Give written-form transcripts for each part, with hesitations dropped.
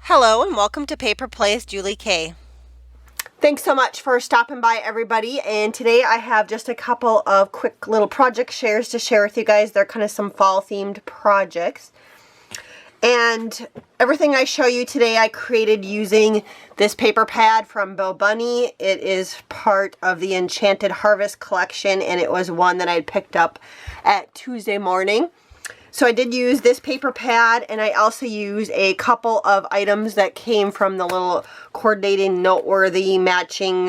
Hello and welcome to Paper Plays Julie K. Thanks so much for stopping by, everybody, and today I have just a couple of quick little project shares to share with you guys. They're kind of some fall themed projects, and everything I show you today I created using this paper pad from Bo Bunny. It is part of the Enchanted Harvest collection, and it was one that I picked up at Tuesday morning. So I did use this paper pad, and I also used a couple of items that came from the little coordinating noteworthy matching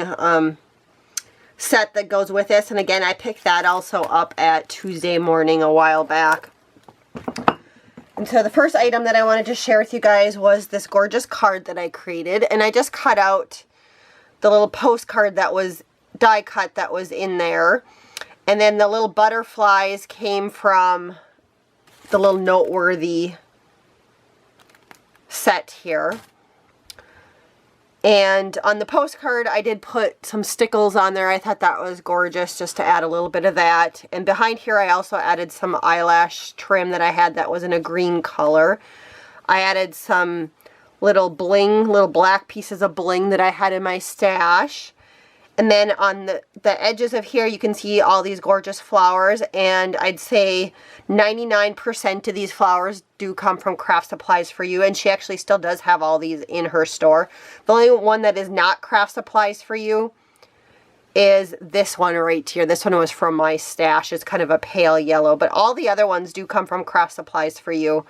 set that goes with this. And again, I picked that also up at Tuesday morning a while back. And so the first item that I wanted to share with you guys was this gorgeous card that I created. And I just cut out the little postcard that was die cut that was in there. And then the little butterflies came from the little noteworthy set here. And on the postcard I did put some stickles on there. I thought that was gorgeous just to add a little bit of that. And behind here I also added some eyelash trim that I had that was in a green color. I added some little bling, little black pieces of bling that I had in my stash. And then on the edges of here, you can see all these gorgeous flowers, and I'd say 99% of these flowers do come from Craft Supplies for You, and she actually still does have all these in her store. The only one that is not Craft Supplies for You is this one right here. This one was from my stash. It's kind of a pale yellow, but all the other ones do come from Craft Supplies for You.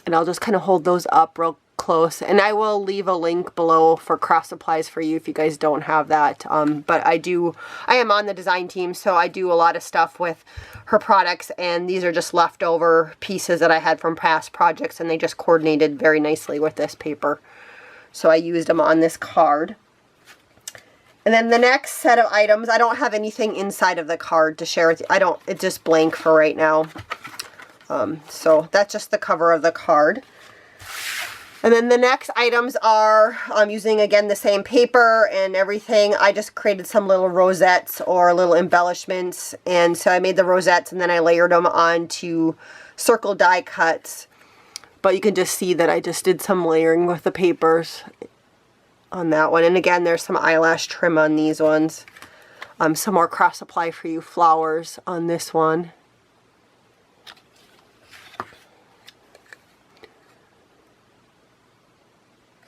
And I'll just kind of hold those up real close, and I will leave a link below for Craft Supplies for You if you guys don't have that. But I am on the design team, so I do a lot of stuff with her products, and these are just leftover pieces that I had from past projects, and they just coordinated very nicely with this paper. So I used them on this card. And then the next set of items, I don't have anything inside of the card to share with you. It's just blank for right now. So that's just the cover of the card. And then the next items are, I'm using again the same paper and everything. I just created some little rosettes or little embellishments. And so I made the rosettes and then I layered them onto circle die cuts. But you can just see that I just did some layering with the papers on that one. And again, there's some eyelash trim on these ones. Some more Craft Supply for You flowers on this one.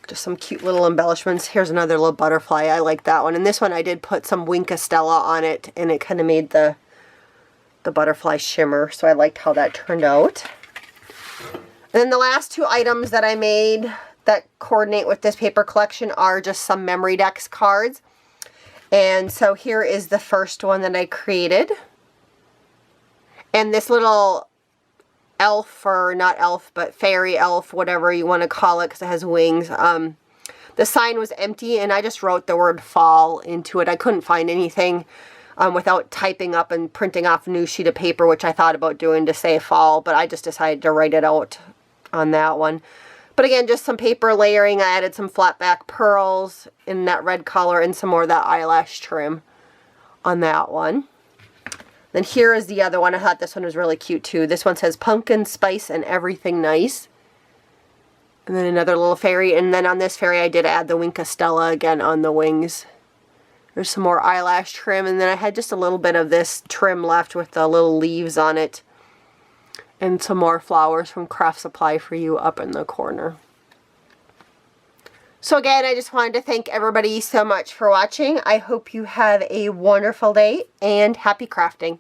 Just some cute little embellishments. Here's another little butterfly. I like that one. And this one I did put some Wink Stella on it, and it kind of made the butterfly shimmer. So I liked how that turned out. And then the last two items that I made that coordinate with this paper collection are just some memory decks cards. And so here is the first one that I created. And this little elf, or not elf, but fairy elf, whatever you want to call it, because it has wings. The sign was empty, and I just wrote the word fall into it. I couldn't find anything without typing up and printing off a new sheet of paper, which I thought about doing to say fall, but I just decided to write it out on that one. But again, just some paper layering. I added some flat back pearls in that red color and some more of that eyelash trim on that one. Then here is the other one. I thought this one was really cute too. This one says pumpkin spice and everything nice. And then another little fairy. And then on this fairy I did add the Wink Stella again on the wings. There's some more eyelash trim. And then I had just a little bit of this trim left with the little leaves on it. And some more flowers from Craft Supply for You up in the corner. So again, I just wanted to thank everybody so much for watching. I hope you have a wonderful day and happy crafting.